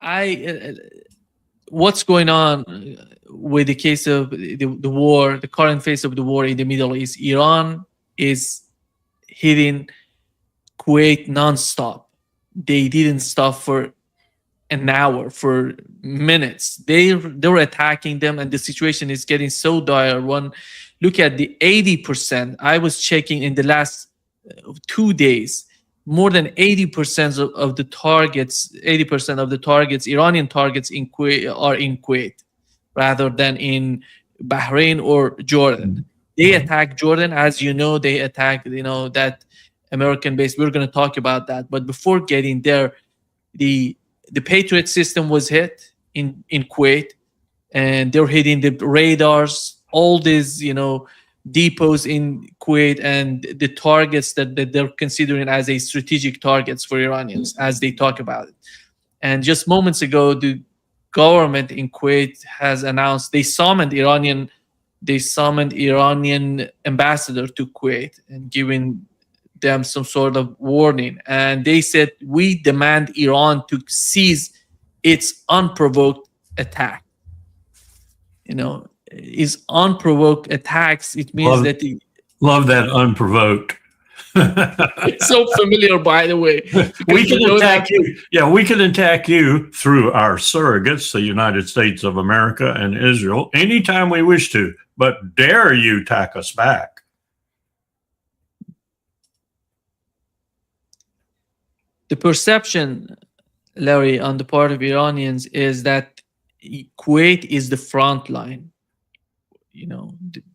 I what's going on with the case of the war, the current phase of the war in the Middle East? Iran is hitting Kuwait nonstop. They didn't stop for an hour, for minutes. They were attacking them, and the situation is getting so dire. One look at the 80%. I was checking in the last 2 days. More than 80% of the targets, 80% of the targets, Iranian targets in Kuwait are in Kuwait, rather than in Bahrain or Jordan. They attack Jordan, as you know. They attack, that American base. We're going to talk about that. But before getting there, the Patriot system was hit in Kuwait, and they're hitting the radars, all these, depots in Kuwait, and the targets that they're considering as a strategic targets for Iranians, as they talk about it. And just moments ago, the government in Kuwait has announced they summoned Iranian ambassador to Kuwait and giving them some sort of warning. And they said, we demand Iran to cease its unprovoked attack. Is unprovoked attacks. It means love that unprovoked. It's so familiar, by the way. We can attack you. Yeah, we can attack you through our surrogates, the United States of America and Israel, anytime we wish to. But dare you attack us back? The perception, Larry, on the part of Iranians is that Kuwait is the front line.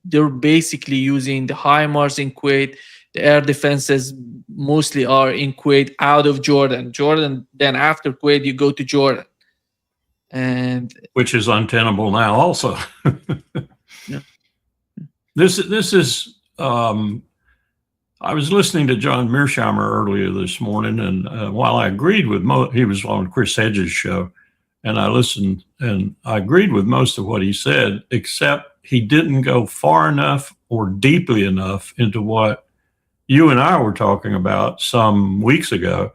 They're basically using the HIMARS in Kuwait. The air defenses mostly are in Kuwait, out of Jordan. Then after Kuwait, you go to Jordan, and which is untenable now. Also, yeah. This is. I was listening to John Mearsheimer earlier this morning, and while I agreed with he was on Chris Hedges' show, and I listened, and I agreed with most of what he said, except he didn't go far enough or deeply enough into what you and I were talking about some weeks ago,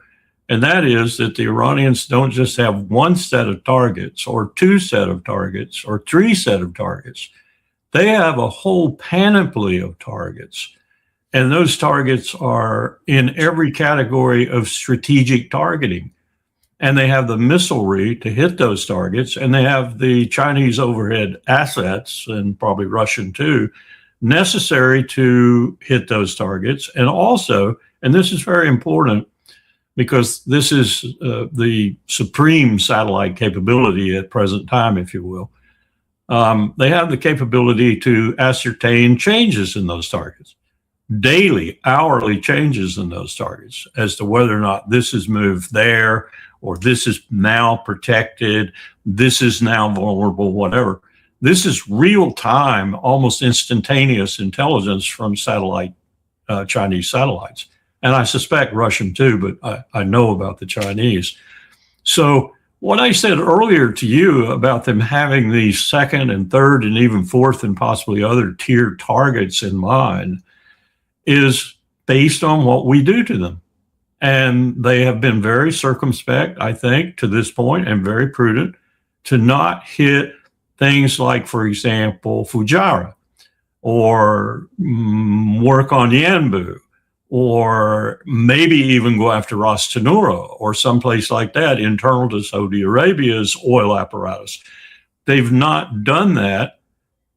and that is that the Iranians don't just have one set of targets or two set of targets or three set of targets. They have a whole panoply of targets. And those targets are in every category of strategic targeting. And they have the missilery to hit those targets, and they have the Chinese overhead assets, and probably Russian too, necessary to hit those targets. And also, and this is very important because this is the supreme satellite capability at present time, if you will. They have the capability to ascertain changes in those targets. Daily, hourly changes in those targets as to whether or not this has moved there, or this is now protected, this is now vulnerable, whatever. This is real time, almost instantaneous intelligence from Chinese satellites. And I suspect Russian too, but I know about the Chinese. So what I said earlier to you about them having these second and third and even fourth and possibly other tier targets in mind is based on what we do to them. And they have been very circumspect, I think, to this point, and very prudent to not hit things like, for example, Fujairah, or work on Yanbu, or maybe even go after Ras Tanura or someplace like that, internal to Saudi Arabia's oil apparatus. They've not done that,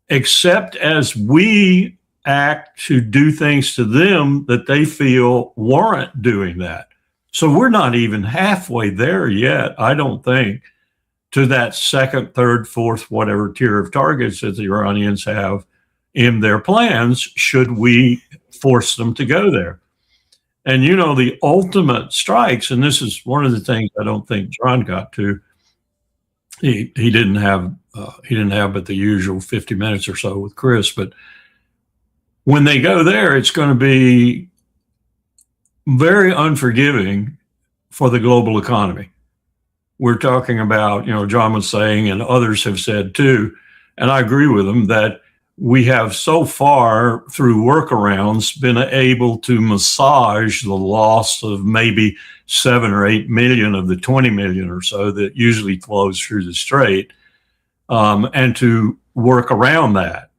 except as we act to do things to them that they feel warrant doing that. So we're not even halfway there yet, I don't think, to that second, third, fourth, whatever tier of targets that the Iranians have in their plans, should we force them to go there. And the ultimate strikes, and this is one of the things I don't think John got to. He didn't have but the usual 50 minutes or so with Chris, but when they go there, it's going to be very unforgiving for the global economy. We're talking about, John was saying, and others have said too, and I agree with them, that we have so far, through workarounds, been able to massage the loss of maybe 7 or 8 million of the 20 million or so that usually flows through the strait, and to work around that,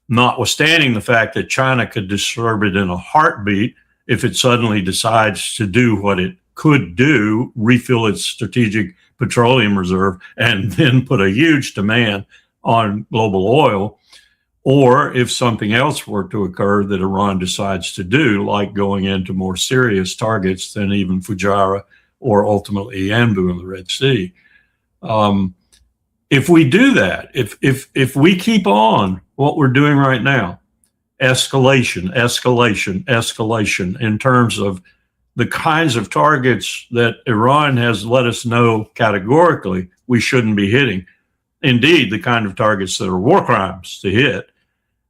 notwithstanding the fact that China could disturb it in a heartbeat if it suddenly decides to do what it could do, refill its strategic petroleum reserve, and then put a huge demand on global oil. Or if something else were to occur that Iran decides to do, like going into more serious targets than even Fujairah or ultimately Yanbu in the Red Sea. If we do that, if we keep on what we're doing right now, escalation, escalation, escalation, in terms of the kinds of targets that Iran has let us know categorically we shouldn't be hitting, indeed the kind of targets that are war crimes to hit,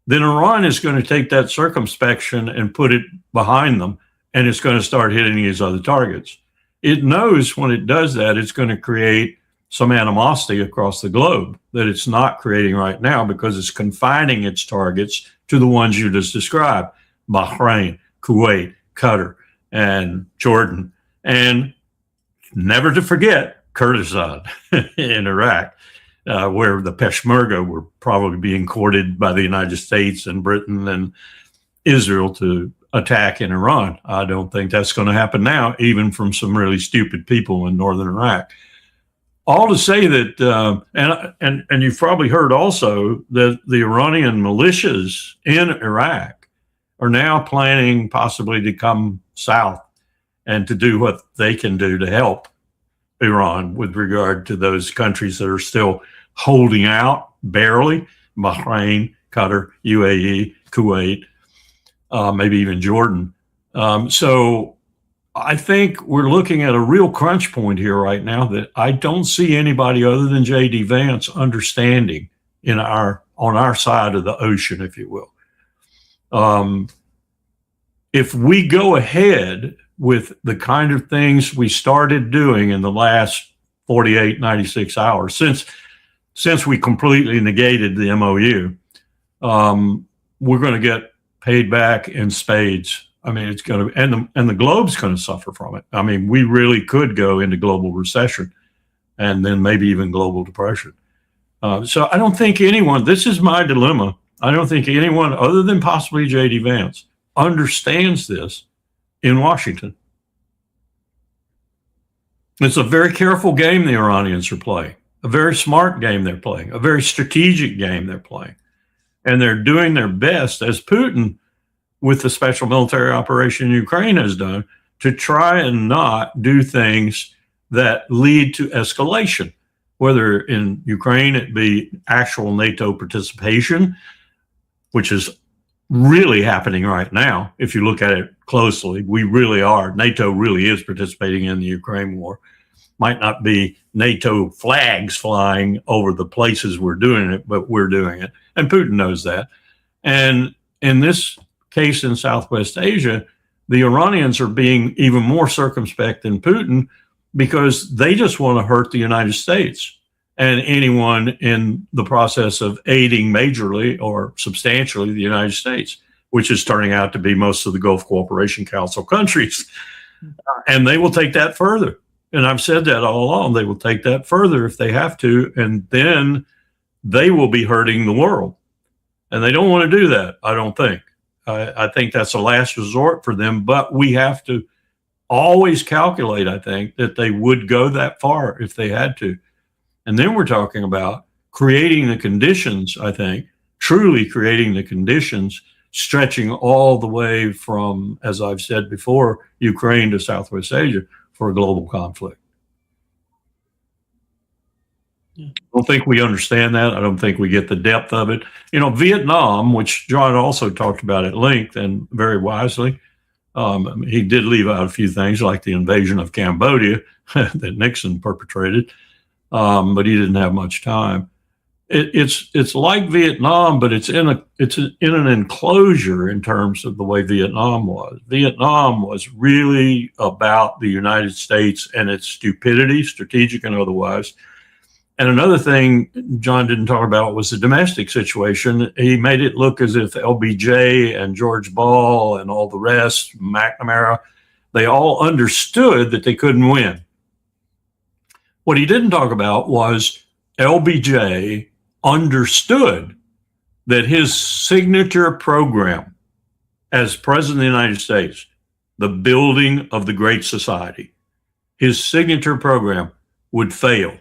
then Iran is going to take that circumspection and put it behind them, and it's going to start hitting these other targets. It knows when it does that, it's going to create some animosity across the globe that it's not creating right now, because it's confining its targets to the ones you just described: Bahrain, Kuwait, Qatar, and Jordan, and never to forget Kurdistan in Iraq. Where the Peshmerga were probably being courted by the United States and Britain and Israel to attack in Iran. I don't think that's going to happen now, even from some really stupid people in northern Iraq. All to say that, and you've probably heard also that the Iranian militias in Iraq are now planning possibly to come south and to do what they can do to help Iran with regard to those countries that are still holding out barely: Bahrain, Qatar, UAE, Kuwait, maybe even Jordan. So I think we're looking at a real crunch point here right now that I don't see anybody other than J.D. Vance understanding on our side of the ocean, if you will. If we go ahead with the kind of things we started doing in the last 48, 96 hours, since we completely negated the MOU, we're going to get paid back in spades. I mean, it's going to, and the globe's going to suffer from it. I mean, we really could go into global recession and then maybe even global depression. So I don't think anyone, this is my dilemma, I don't think anyone other than possibly J.D. Vance understands this in Washington. It's a very careful game the Iranians are playing, a very smart game they're playing, a very strategic game they're playing. And they're doing their best, as Putin, with the special military operation in Ukraine, has done, to try and not do things that lead to escalation, whether in Ukraine it be actual NATO participation, which is really happening right now. If you look at it closely, we really are. NATO really is participating in the Ukraine war. Might not be NATO flags flying over the places we're doing it, but we're doing it. And Putin knows that. And in this case in Southwest Asia, the Iranians are being even more circumspect than Putin, because they just want to hurt the United States and anyone in the process of aiding majorly or substantially the United States, which is turning out to be most of the Gulf Cooperation Council countries. And they will take that further. And I've said that all along. They will take that further if they have to, and then they will be hurting the world. And they don't want to do that, I don't think. I think that's a last resort for them, but we have to always calculate, I think, that they would go that far if they had to. And then we're talking about creating the conditions, I think, truly creating the conditions, stretching all the way from, as I've said before, Ukraine to Southwest Asia for a global conflict. I don't think we understand that. I don't think we get the depth of it. You know, Vietnam, which John also talked about at length and very wisely, he did leave out a few things like the invasion of Cambodia that Nixon perpetrated, but he didn't have much time. It's like Vietnam, but it's in an enclosure in terms of the way Vietnam was. Vietnam was really about the United States and its stupidity, strategic and otherwise, And another thing John didn't talk about was the domestic situation. He made it look as if LBJ and George Ball and all the rest, McNamara, they all understood that they couldn't win. What he didn't talk about was LBJ understood that his signature program as president of the United States, the building of the great society, his signature program would fail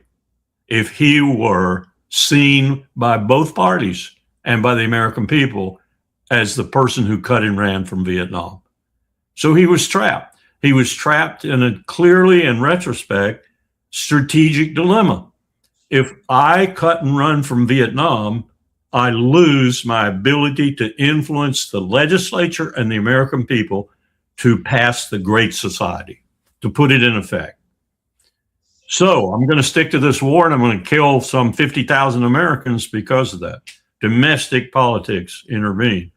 if he were seen by both parties and by the American people as the person who cut and ran from Vietnam. So he was trapped. He was trapped in a clearly, in retrospect, strategic dilemma. If I cut and run from Vietnam, I lose my ability to influence the legislature and the American people to pass the Great Society, to put it in effect. So I'm going to stick to this war, and I'm going to kill some 50,000 Americans because of that. Domestic politics intervened.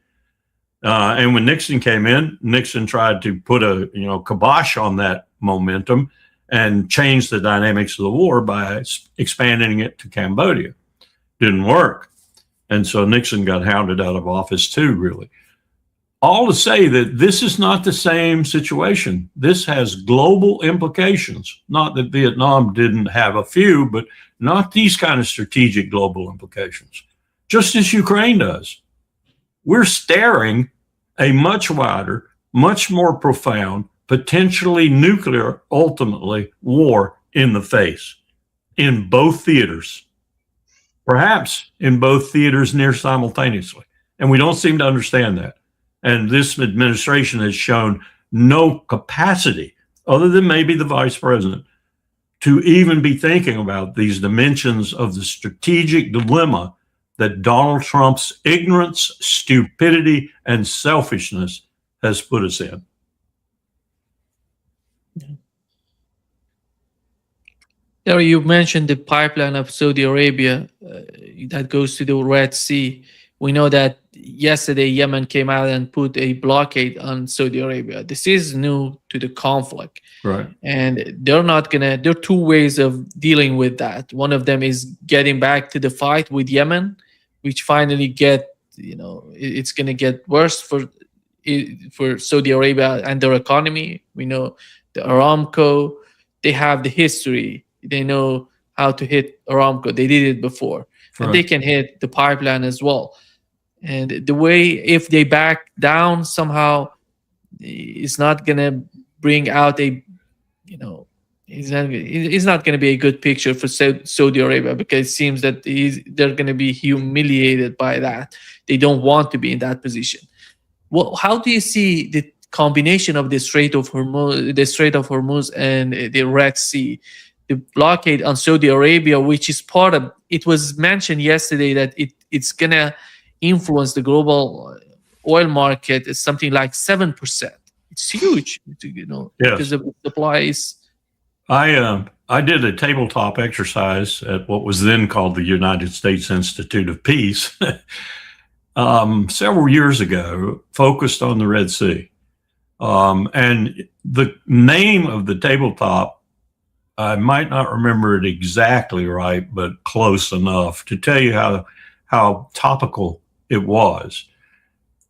And when Nixon came in, Nixon tried to put a kibosh on that momentum and change the dynamics of the war by expanding it to Cambodia. Didn't work. And so Nixon got hounded out of office too, really. All to say that this is not the same situation. This has global implications. Not that Vietnam didn't have a few, but not these kind of strategic global implications, just as Ukraine does. We're staring a much wider, much more profound, potentially nuclear, ultimately, war in the face in both theaters, perhaps in both theaters near simultaneously. And we don't seem to understand that. And this administration has shown no capacity, other than maybe the vice president, to even be thinking about these dimensions of the strategic dilemma that Donald Trump's ignorance, stupidity, and selfishness has put us in. Yeah, you mentioned the pipeline of Saudi Arabia that goes to the Red Sea. We know that yesterday Yemen came out and put a blockade on Saudi Arabia. This is new to the conflict. Right. And there are two ways of dealing with that. One of them is getting back to the fight with Yemen, which finally it's going to get worse for Saudi Arabia and their economy. We know the Aramco, they have the history. They know how to hit Aramco. They did it before. And they can hit the pipeline as well. And the way, if they back down somehow, it's not going to bring out it's not going to be a good picture for Saudi Arabia, because it seems that they're going to be humiliated by that. They don't want to be in that position. Well, how do you see the combination of the Strait of Hormuz and the Red Sea, the blockade on Saudi Arabia, which is part of, it was mentioned yesterday that it's going to influence the global oil market is something like 7%. It's huge, Yes. Because of the supplies. I did a tabletop exercise at what was then called the United States Institute of Peace several years ago, focused on the Red Sea. And the name of the tabletop, I might not remember it exactly right, but close enough to tell you how topical it was.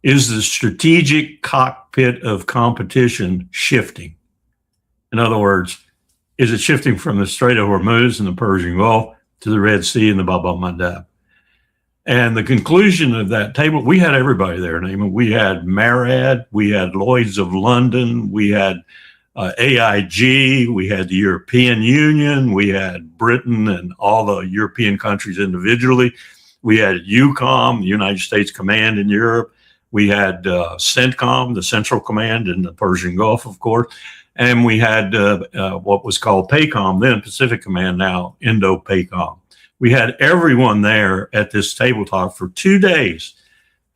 Is the strategic cockpit of competition shifting? In other words, is it shifting from the Strait of Hormuz and the Persian Gulf to the Red Sea and the Bab el-Mandeb? And the conclusion of that table, we had everybody there. We had MARAD, we had Lloyd's of London, we had AIG, we had the European Union, we had Britain and all the European countries individually. We had EUCOM, the United States Command in Europe. We had CENTCOM, the Central Command in the Persian Gulf, of course. And we had what was called PACOM, then Pacific Command, now Indo-PACOM. We had everyone there at this tabletop for 2 days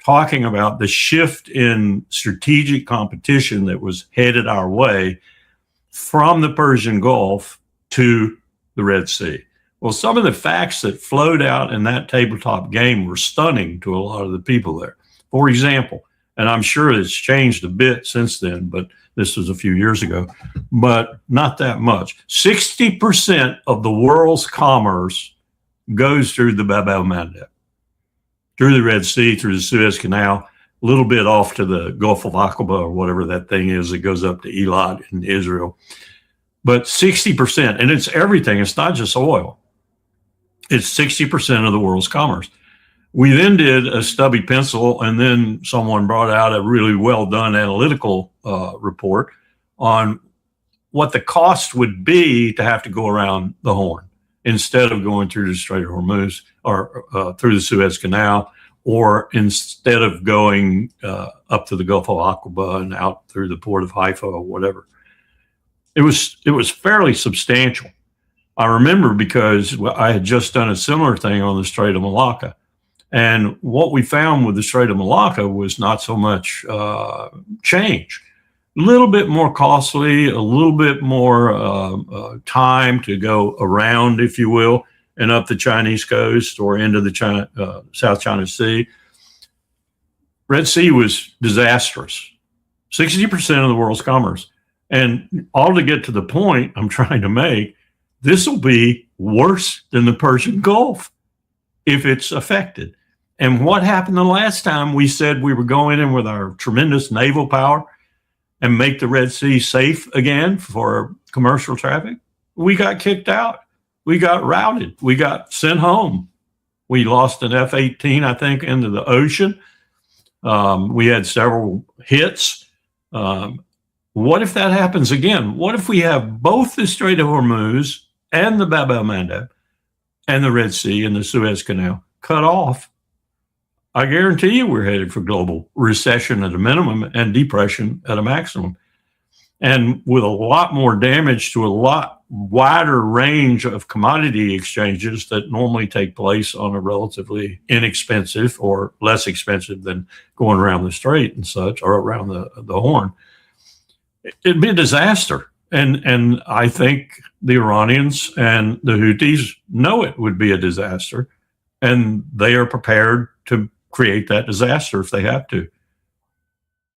talking about the shift in strategic competition that was headed our way from the Persian Gulf to the Red Sea. Well, some of the facts that flowed out in that tabletop game were stunning to a lot of the people there. For example, and I'm sure it's changed a bit since then, but this was a few years ago, but not that much. 60% of the world's commerce goes through the Bab el-Mandeb, through the Red Sea, through the Suez Canal, a little bit off to the Gulf of Aqaba or whatever that thing is that goes up to Eilat in Israel. But 60%, and it's everything. It's not just oil. It's 60% of the world's commerce. We then did a stubby pencil, and then someone brought out a really well done analytical report on what the cost would be to have to go around the Horn instead of going through the Strait of Hormuz or through the Suez Canal, or instead of going up to the Gulf of Aqaba and out through the port of Haifa or whatever. It was fairly substantial. I remember because I had just done a similar thing on the Strait of Malacca. And what we found with the Strait of Malacca was not so much change. A little bit more costly, a little bit more time to go around, if you will, and up the Chinese coast or into the South China Sea. Red Sea was disastrous. 60% of the world's commerce. And all to get to the point I'm trying to make, this will be worse than the Persian Gulf if it's affected. And what happened the last time we said we were going in with our tremendous naval power and make the Red Sea safe again for commercial traffic? We got kicked out. We got routed. We got sent home. We lost an F-18, I think, into the ocean. We had several hits. What if that happens again? What if we have both the Strait of Hormuz and the Bab el-Mandeb and the Red Sea and the Suez Canal cut off? I guarantee you we're headed for global recession at a minimum and depression at a maximum. And with a lot more damage to a lot wider range of commodity exchanges that normally take place on a relatively inexpensive or less expensive than going around the strait and such, or around the Horn. It'd be a disaster. And I think the Iranians and the Houthis know it would be a disaster, and they are prepared to create that disaster if they have to.